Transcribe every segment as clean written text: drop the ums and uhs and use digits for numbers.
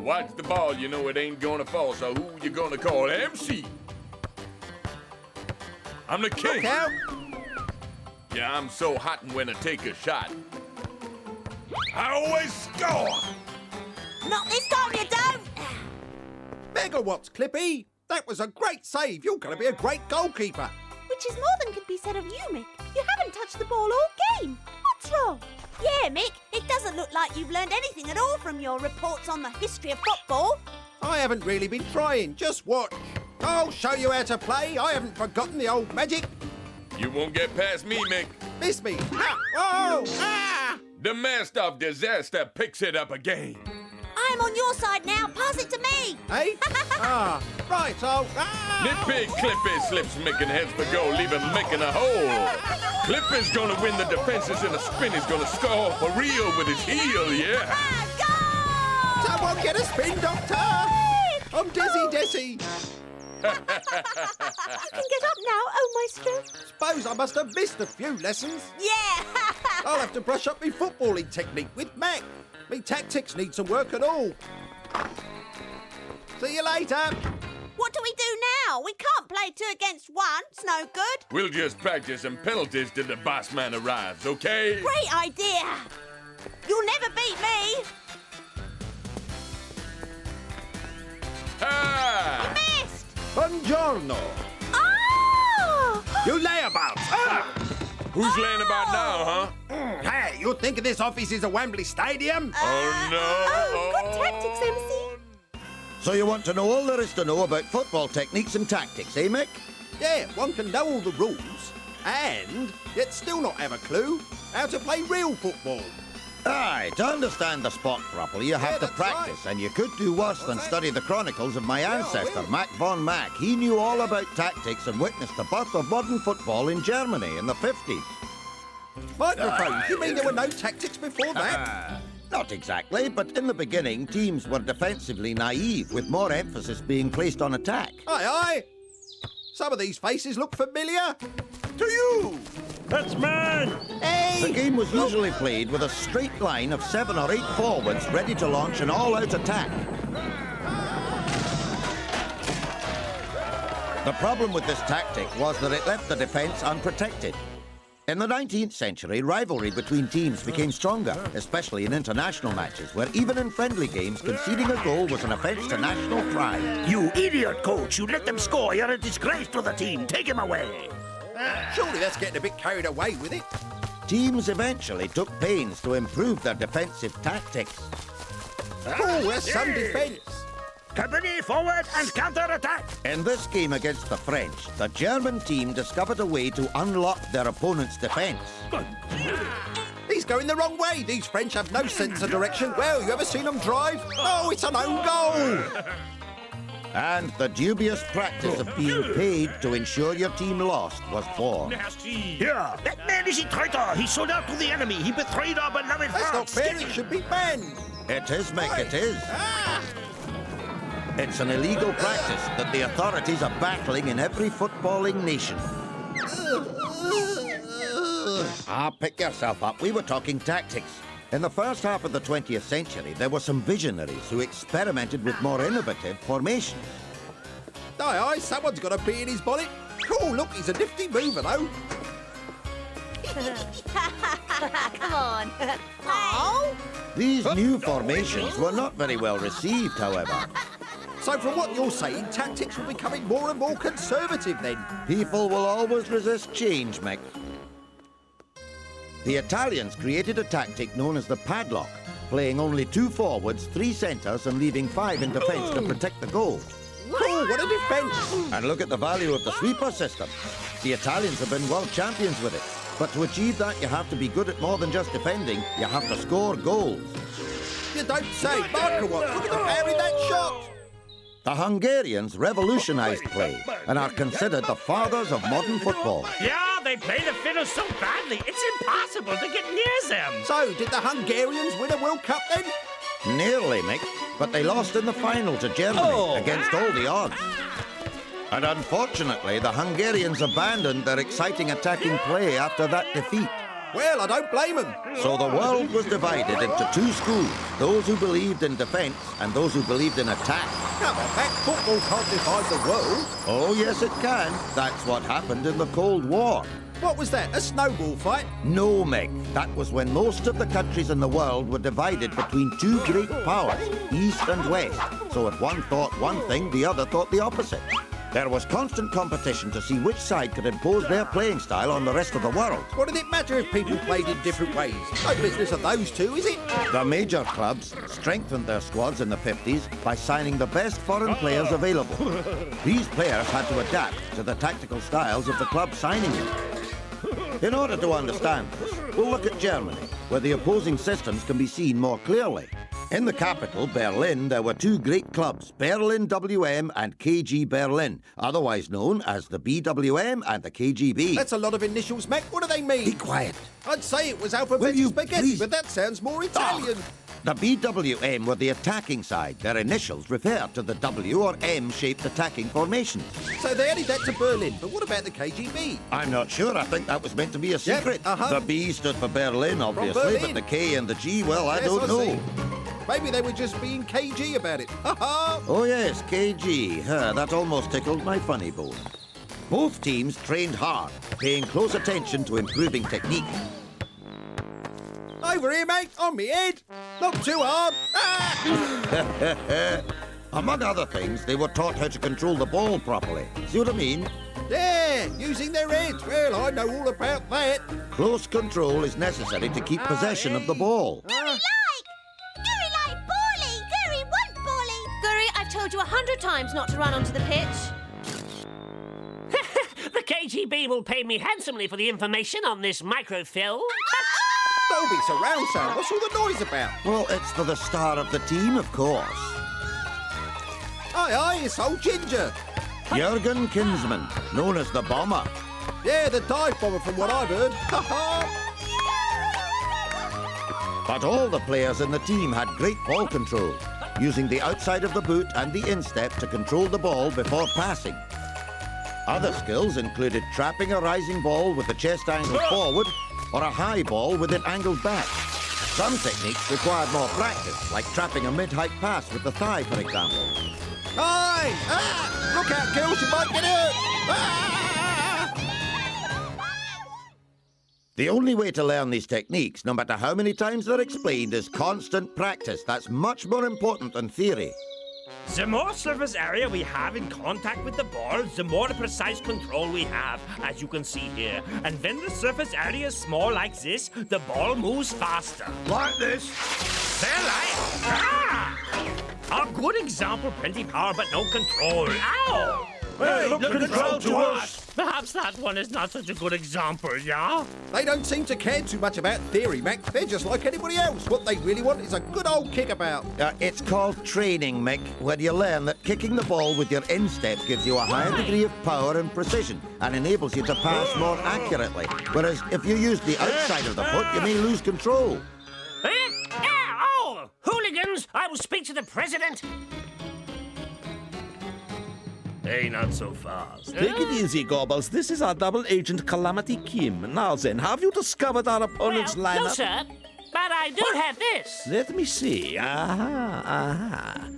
watch the ball, you know it ain't gonna fall, so who you gonna call MC? I'm the king. Look out. Yeah, I'm so hot and when I take a shot, I always score. Not this time you don't! Megawatts, Clippy. That was a great save. You're going to be a great goalkeeper. Which is more than could be said of you, Mick. You haven't touched the ball all game. What's wrong? Yeah, Mick, it doesn't look like you've learned anything at all from your reports on the history of football. I haven't really been trying. Just watch. I'll show you how to play. I haven't forgotten the old magic. You won't get past me, Mick. Miss me. Ah. Oh! Ah! The master of disaster picks it up again. I'm on your side now. Pass it to me. Hey? Right. Ah! Nippy Clippy slips Mick and heads for goal, leaving Mick in a hole. Clippy's gonna win the defenses and the spin is gonna score for real with his heel, yeah. Go! Someone get a spin, Doctor. I'm dizzy. You can get up now, oh maestro. Suppose I must have missed a few lessons. Yeah! I'll have to brush up my footballing technique with Mac. Me tactics need some work and all. See you later. What do we do now? We can't play 2 against 1. It's no good. We'll just practice some penalties till the boss man arrives, okay? Great idea. You'll never beat me. Ah! You missed. Buongiorno. Oh! You layabouts. Who's laying about now, huh? Hey, you think this office is a Wembley Stadium? Oh, no. Oh, good tactics, MC. So you want to know all there is to know about football techniques and tactics, eh, Mick? Yeah, one can know all the rules and yet still not have a clue how to play real football. Aye, to understand the sport properly, you have to that's practice, right. and you could do worse than study the chronicles of my ancestor, Mac von Mack. He knew all about tactics and witnessed the birth of modern football in Germany in the 50s. Microphones, you mean there were no tactics before that? Not exactly, but in the beginning, teams were defensively naive, with more emphasis being placed on attack. Aye. Some of these faces look familiar. To you. That's mine! Hey! The game was usually played with a straight line of 7 or 8 forwards ready to launch an all-out attack. The problem with this tactic was that it left the defence unprotected. In the 19th century, rivalry between teams became stronger, especially in international matches, where even in friendly games, conceding a goal was an offence to national pride. You idiot, coach! You let them score! You're a disgrace to the team! Take him away! Surely that's getting a bit carried away with it. Teams eventually took pains to improve their defensive tactics. Oh, there's some defence. Company forward and counter-attack! In this game against the French, the German team discovered a way to unlock their opponent's defence. He's going the wrong way. These French have no sense of direction. Well, you ever seen them drive? Oh, it's an own goal. And the dubious practice of being paid to ensure your team lost was born. Yeah, that man is a traitor! He sold out to the enemy! He betrayed our beloved That's not France! fair. It should be banned. It is, Mick, it is. It's an illegal practice that the authorities are battling in every footballing nation. Pick yourself up. We were talking tactics. In the first half of the 20th century, there were some visionaries who experimented with more innovative formations. Aye, someone's got a bee in his bonnet. Cool, look, he's a nifty mover, though. Come on. Oh! These new formations were not very well received, however. So from what you're saying, tactics are becoming more and more conservative then. People will always resist change, Mick. The Italians created a tactic known as the padlock, playing only 2 forwards, 3 centres and leaving 5 in defence to protect the goal. Cool, what a defence. And look at the value of the sweeper system. The Italians have been world champions with it. But to achieve that, you have to be good at more than just defending. You have to score goals. You don't say. Microwatts, look at the power in that shot. The Hungarians revolutionised play and are considered the fathers of modern football. Yeah, they play the fiddle so badly, it's impossible to get near them. So, did the Hungarians win a World Cup then? Nearly, Mick, but they lost in the final to Germany against all the odds. And unfortunately, the Hungarians abandoned their exciting attacking play after that defeat. Well, I don't blame them. So the world was divided into two schools, those who believed in defence and those who believed in attack. Come on, Mac, football can't divide the world. Oh, yes, it can. That's what happened in the Cold War. What was that, a snowball fight? No, Mick. That was when most of the countries in the world were divided between two great powers, East and West. So if one thought one thing, the other thought the opposite. There was constant competition to see which side could impose their playing style on the rest of the world. What did it matter if people played in different ways? No business of those two, is it? The major clubs strengthened their squads in the 50s by signing the best foreign players available. These players had to adapt to the tactical styles of the club signing them. In order to understand this, we'll look at Germany, where the opposing systems can be seen more clearly. In the capital, Berlin, there were two great clubs, Berlin WM and KG Berlin, otherwise known as the BWM and the KGB. That's a lot of initials, Mac. What do they mean? Be quiet. I'd say it was alphabetic spaghetti, please? but that sounds more Italian. The BWM were the attacking side. Their initials refer to the W or M-shaped attacking formations. So they added that to Berlin, but what about the KGB? I'm not sure. I think that was meant to be a secret. uh-huh. The B stood for Berlin, obviously, Berlin. but the K and the G, well, I Yes, don't know. see. Maybe they were just being KG about it. Ha ha! Oh, yes, KG. That almost tickled my funny bone. Both teams trained hard, paying close attention to improving technique. Over here, mate, on me head. Not too hard. Ah! Among other things, they were taught how to control the ball properly. See what I mean? Yeah, using their heads. Well, I know all about that. Close control is necessary to keep possession of the ball. Gurry like Bally! Gurry want Bally! Gurry, I've told you 100 times not to run onto the pitch. The KGB will pay me handsomely for the information on this microfilm. Dolby surround sound. What's all the noise about? Well, it's for the star of the team, of course. Aye, it's old Ginger. Jürgen Kinsman, known as the Bomber. Yeah, the dive bomber from what I've heard. Ha ha! But all the players in the team had great ball control, using the outside of the boot and the instep to control the ball before passing. Other skills included trapping a rising ball with the chest angled forward or a high ball with it angled back. Some techniques required more practice, like trapping a mid-height pass with the thigh, for example. Aye! Ah! Look out, girls, you might get hurt! Ah! The only way to learn these techniques, no matter how many times they're explained, is constant practice. That's much more important than theory. The more surface area we have in contact with the ball, the more precise control we have, as you can see here. And when the surface area is small like this, the ball moves faster. Like this. A good example, plenty power but no control. Ow! Hey, look control to us. Perhaps that one is not such a good example, yeah? They don't seem to care too much about theory, Mac. They're just like anybody else. What they really want is a good old kickabout. It's called training, Mick, where you learn that kicking the ball with your instep gives you a higher degree of power and precision and enables you to pass more accurately. Whereas if you use the outside of the foot, you may lose control. Oh! Hooligans! I will speak to the president! Hey, not so fast. Take it easy, Gobbles. This is our double agent Calamity Kim. Now then, have you discovered our opponent's lineup? No, sir. But I do have this. Let me see. Aha.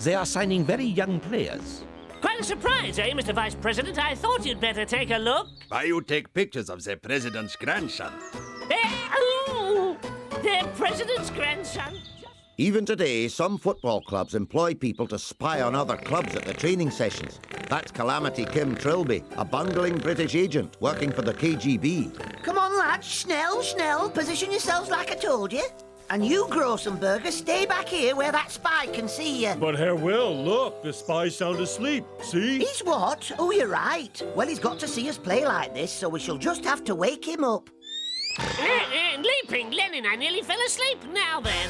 They are signing very young players. Quite a surprise, eh, Mr. Vice President? I thought you'd better take a look. Why you take pictures of the president's grandson? The president's grandson. Even today, some football clubs employ people to spy on other clubs at the training sessions. That's Calamity Kim Trilby, a bungling British agent working for the KGB. Come on, lads, Snell. Position yourselves like I told you. And you, Grossenberger, stay back here where that spy can see you. But Herr Will, look, the spy's sound asleep. See? He's what? Oh, you're right. Well, he's got to see us play like this, so we shall just have to wake him up. Leaping Lenin, I nearly fell asleep. Now then.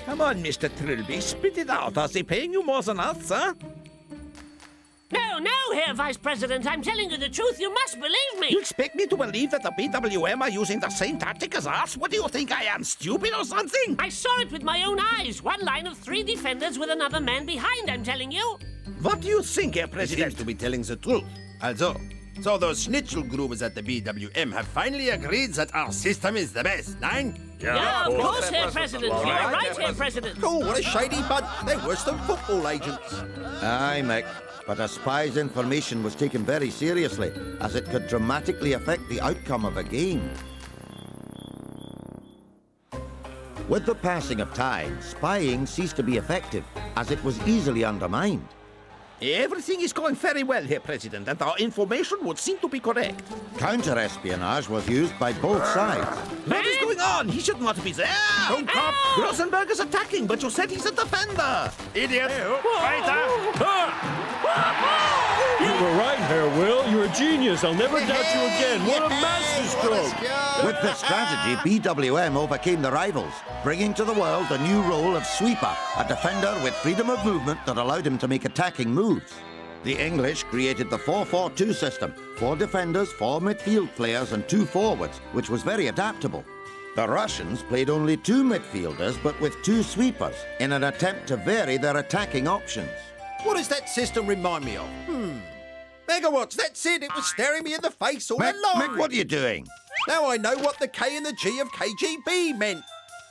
Come on, Mr. Trilby, spit it out. Are they paying you more than us, huh? no, Herr Vice President. I'm telling you the truth. You must believe me. You expect me to believe that the BWM are using the same tactic as us? What do you think, I am stupid or something? I saw it with my own eyes. One line of 3 defenders with another man behind, I'm telling you. What do you think, Herr He President? seems to be telling the truth. Also, so those Schnitzelgrubers at the BWM have finally agreed that our system is the best, nine? Yeah, of course, Herr President. You're right, Herr President. Oh, what a shady bunch. They're worse than football agents. Aye, Mick, but a spy's information was taken very seriously, as it could dramatically affect the outcome of a game. With the passing of time, spying ceased to be effective, as it was easily undermined. Everything is going very well, Herr President, and our information would seem to be correct. Counter-espionage was used by both sides. What is going on? He should not be there. Don't cop! Rosenberg is attacking, but you said he's a defender. Idiot! You were right, Herr Will. You're a genius. I'll never doubt you again. What a masterstroke! With this strategy, BWM overcame the rivals, bringing to the world a new role of sweeper, a defender with freedom of movement that allowed him to make attacking moves. The English created the 4-4-2 system, 4 defenders, 4 midfield players and 2 forwards, which was very adaptable. The Russians played only 2 midfielders, but with 2 sweepers, in an attempt to vary their attacking options. What does that system remind me of? Megawatts, that's it. It was staring me in the face all along. Mick, what are you doing? Now I know what the K and the G of KGB meant.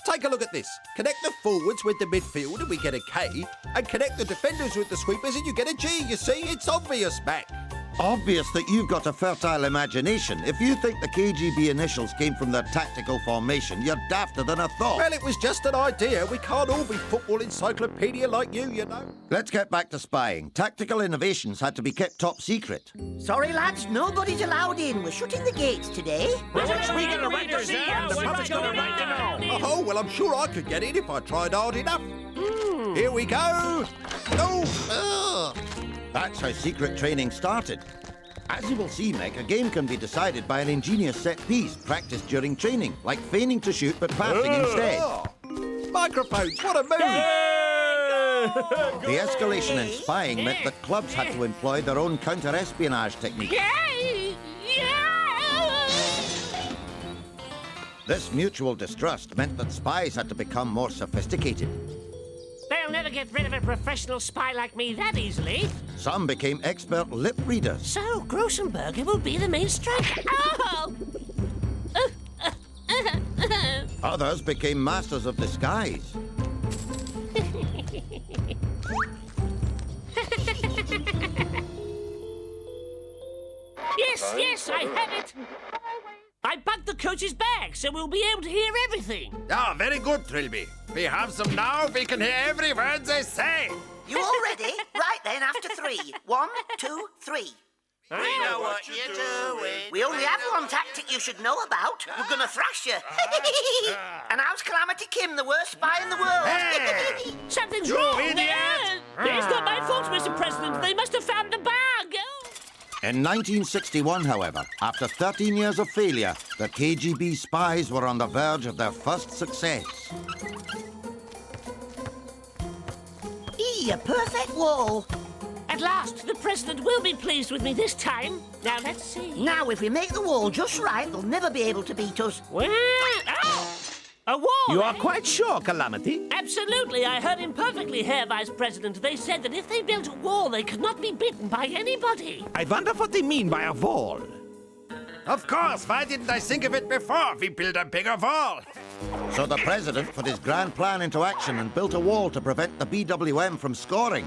Take a look at this. Connect the forwards with the midfield and we get a K, and connect the defenders with the sweepers and you get a G. You see, it's obvious, Mac. Obvious that you've got a fertile imagination. If you think the KGB initials came from their tactical formation, you're dafter than a thought. Well, it was just an idea. We can't all be football encyclopedia like you know. Let's get back to spying. Tactical innovations had to be kept top secret. Sorry, lads, nobody's allowed in. We're shutting the gates today. What's we gonna write to see? The public's gonna write to know. Oh, well, I'm sure I could get in if I tried hard enough. Here we go. Oh, That's how secret training started. As you will see, Mick, a game can be decided by an ingenious set piece practiced during training, like feigning to shoot but passing instead. Microphones, what a move! The escalation in spying meant that clubs had to employ their own counter-espionage techniques. This mutual distrust meant that spies had to become more sophisticated. They'll never get rid of a professional spy like me that easily. Some became expert lip readers. So, Grossenberger will be the main striker. Oh! Others became masters of disguise. Yes, I have it. I packed the coach's bag, so we'll be able to hear everything. Ah, very good, Trilby. We have them now. We can hear every word they say. You all ready? Right then, after 3. 1, 2, 3. We know what you're doing. We only have one tactic you should know about. We're gonna thrash you. And how's Calamity Kim, the worst spy in the world? Hey! Something's You wrong. idiot! It's not my fault, Mr. President. They must have found the bag. In 1961, however, after 13 years of failure, the KGB spies were on the verge of their first success. A perfect wall. At last, the President will be pleased with me this time. Now, let's see. Now, if we make the wall just right, they'll never be able to beat us. Well, a wall, You are eh? quite sure, Calamity? Absolutely. I heard him perfectly, Herr Vice President. They said that if they built a wall, they could not be beaten by anybody. I wonder what they mean by a wall. Of course. Why didn't I think of it before? We built a bigger wall. So the president put his grand plan into action and built a wall to prevent the BWM from scoring.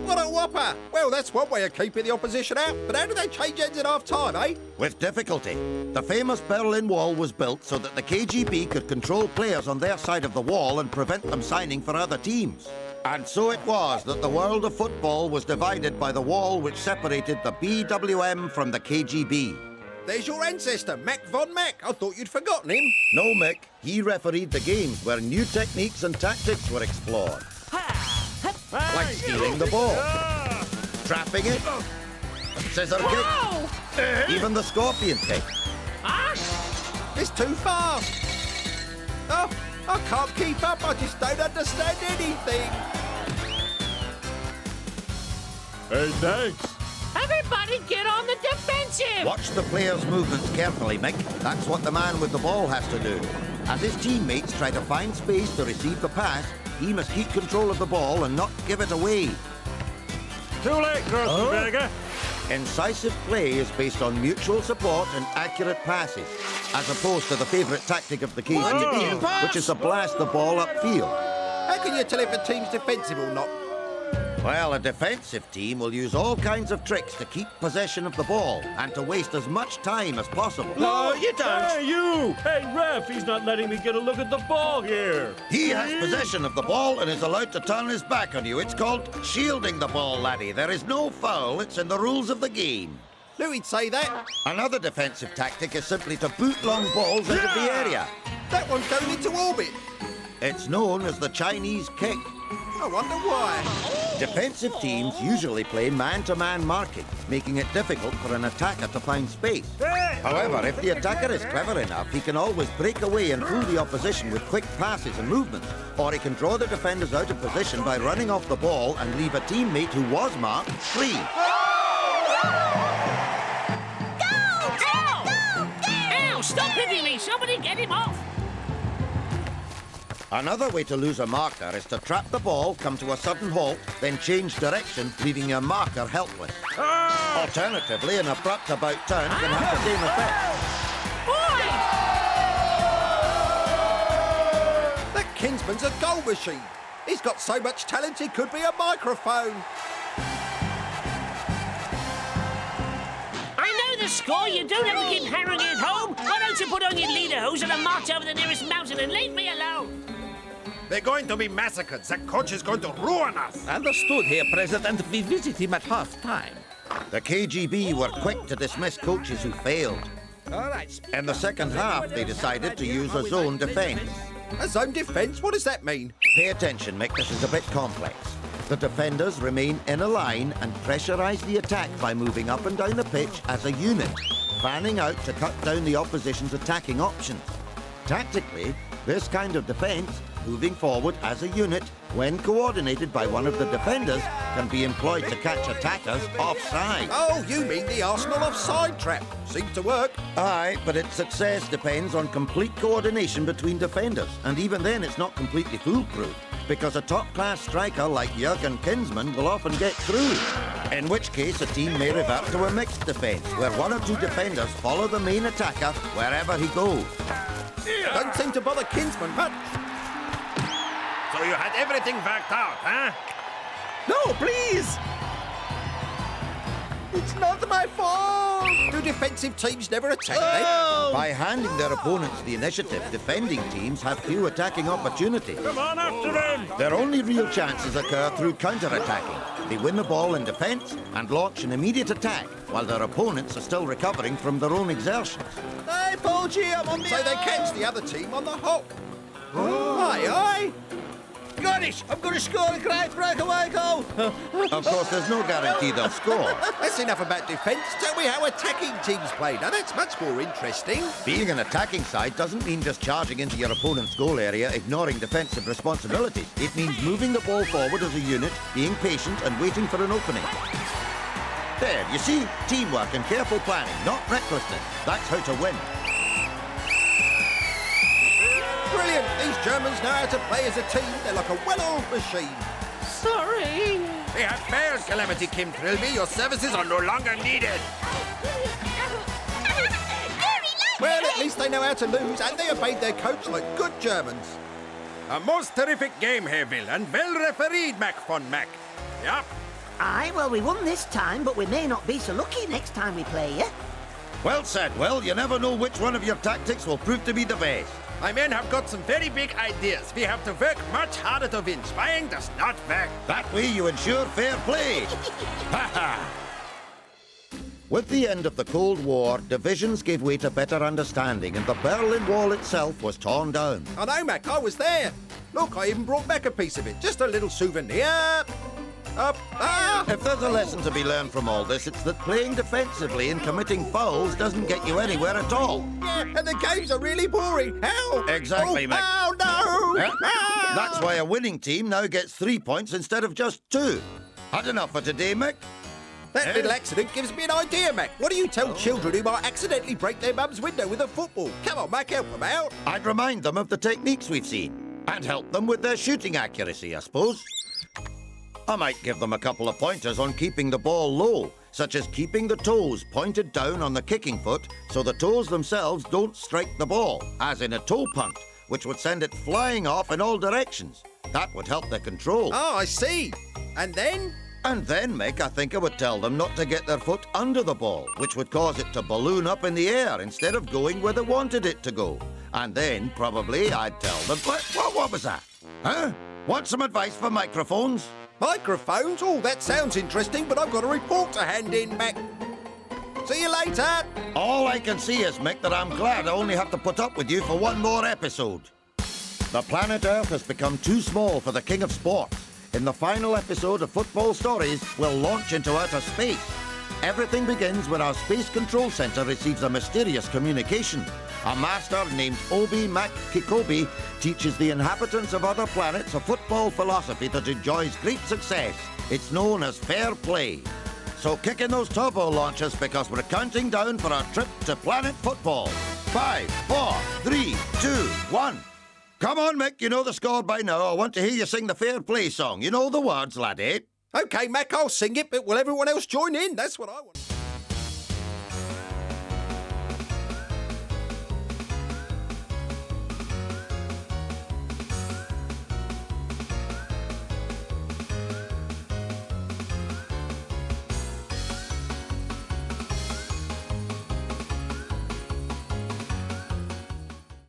What a whopper! Well, that's one way of keeping the opposition out, but how do they change ends at half-time, eh? With difficulty, the famous Berlin Wall was built so that the KGB could control players on their side of the wall and prevent them signing for other teams. And so it was that the world of football was divided by the wall which separated the BWM from the KGB. There's your ancestor, Mac von Mac. I thought you'd forgotten him. No, Mick, he refereed the games where new techniques and tactics were explored. Like stealing the ball, trapping it, scissor kick, even the scorpion kick. It's too fast. Oh, I can't keep up. I just don't understand anything. Hey, thanks. Everybody get on the defensive! Watch the players' movements carefully, Mick. That's what the man with the ball has to do. As his teammates try to find space to receive the pass, he must keep control of the ball and not give it away. Too late, Grossenberger. Incisive play is based on mutual support and accurate passes, as opposed to the favourite tactic of the KGB, which is to blast the ball upfield. How can you tell if a team's defensive or not? Well, a defensive team will use all kinds of tricks to keep possession of the ball and to waste as much time as possible. No, you don't. Hey, you! Hey, ref, he's not letting me get a look at the ball here. He has possession of the ball and is allowed to turn his back on you. It's called shielding the ball, laddie. There is no foul. It's in the rules of the game. Louis'd say that. Another defensive tactic is simply to boot long balls into the area. That one's going into orbit. It's known as the Chinese kick. I wonder why. Defensive teams usually play man-to-man marking, making it difficult for an attacker to find space. However, if the attacker is clever enough, he can always break away and fool the opposition with quick passes and movements, or he can draw the defenders out of position by running off the ball and leave a teammate who was marked free. Ow! Stop hitting me! Somebody get him off! Another way to lose a marker is to trap the ball, come to a sudden halt, then change direction, leaving your marker helpless. Alternatively, an abrupt about-turn can have the same effect. That Kinsman's a goal machine. He's got so much talent he could be a microphone. I know the score. You don't have to keep hammering it home. Why don't you put on your lederhosen and march over the nearest mountain and leave me alone? They're going to be massacred. The coach is going to ruin us. Understood, Herr President. We visit him at half-time. The KGB were quick to dismiss coaches who failed. All right. In the second half, they decided to use a zone defence. A zone defence? What does that mean? Pay attention, Mick. This is a bit complex. The defenders remain in a line and pressurise the attack by moving up and down the pitch as a unit, fanning out to cut down the opposition's attacking options. Tactically, this kind of defence, moving forward as a unit, when coordinated by one of the defenders, can be employed to catch attackers offside. Oh, you mean the Arsenal offside trap. Seems to work. Aye, but its success depends on complete coordination between defenders, and even then it's not completely foolproof, because a top-class striker like Jurgen Kinsman will often get through, in which case a team may revert to a mixed defence, where one or two defenders follow the main attacker wherever he goes. Don't seem to bother Kinsman much. So you had everything worked out, huh? No, please! It's not my fault. Do defensive teams never attack then? By handing their opponents the initiative, defending teams have few attacking opportunities. Come on after them! Their only real chances occur through counter-attacking. They win the ball in defence and launch an immediate attack, while their opponents are still recovering from their own exertions. Hey, Paul G, I'm on the... So they catch the other team on the hop. Aye. Got it! I'm going to score a great breakaway goal! Of course, there's no guarantee they'll score. That's enough about defence. Tell me how attacking teams play. Now, that's much more interesting. Being an attacking side doesn't mean just charging into your opponent's goal area, ignoring defensive responsibilities. It means moving the ball forward as a unit, being patient and waiting for an opening. There, you see? Teamwork and careful planning, not recklessness. That's how to win. Brilliant. These Germans know how to play as a team. They're like a well-oiled machine. Sorry. We have failed, Calamity Kim Trilby. Your services are no longer needed. Well, at least they know how to lose, and they obeyed their coach like good Germans. A most terrific game, Herville, and well refereed, Mac von Mac. Yep. Aye, well, we won this time, but we may not be so lucky next time we play you. Well said, Will. You never know which one of your tactics will prove to be the best. My men have got some very big ideas. We have to work much harder to win. Spying does not work. That way you ensure fair play. Ha ha! With the end of the Cold War, divisions gave way to better understanding, and the Berlin Wall itself was torn down. I know, Mac. I was there. Look, I even brought back a piece of it. Just a little souvenir. If there's a lesson to be learned from all this, it's that playing defensively and committing fouls doesn't get you anywhere at all. Yeah, and the games are really boring. How? Exactly, Mick. Oh, no! Yeah. Ah! That's why a winning team now gets 3 points instead of just 2. Had enough for today, Mick? That little accident gives me an idea, Mac. What do you tell children who might accidentally break their mum's window with a football? Come on, Mac, help them out. I'd remind them of the techniques we've seen and help them with their shooting accuracy, I suppose. I might give them a couple of pointers on keeping the ball low, such as keeping the toes pointed down on the kicking foot so the toes themselves don't strike the ball, as in a toe punt, which would send it flying off in all directions. That would help their control. Oh, I see. And then? And then, Mick, I think I would tell them not to get their foot under the ball, which would cause it to balloon up in the air instead of going where they wanted it to go. And then, probably, I'd tell them... What was that? Huh? Want some advice for microphones? Microphones? Oh, that sounds interesting, but I've got a report to hand in, Mac. See you later. All I can see is, Mick, that I'm glad I only have to put up with you for one more episode. The planet Earth has become too small for the king of sports. In the final episode of Football Stories, we'll launch into outer space. Everything begins when our Space Control Center receives a mysterious communication. A master named Obi Mac Kikobi teaches the inhabitants of other planets a football philosophy that enjoys great success. It's known as fair play. So kick in those turbo launchers because we're counting down for our trip to planet football. 5, 4, 3, 2, 1. Come on, Mick, you know the score by now. I want to hear you sing the fair play song. You know the words, laddie. OK, Mac, I'll sing it, but will everyone else join in? That's what I want.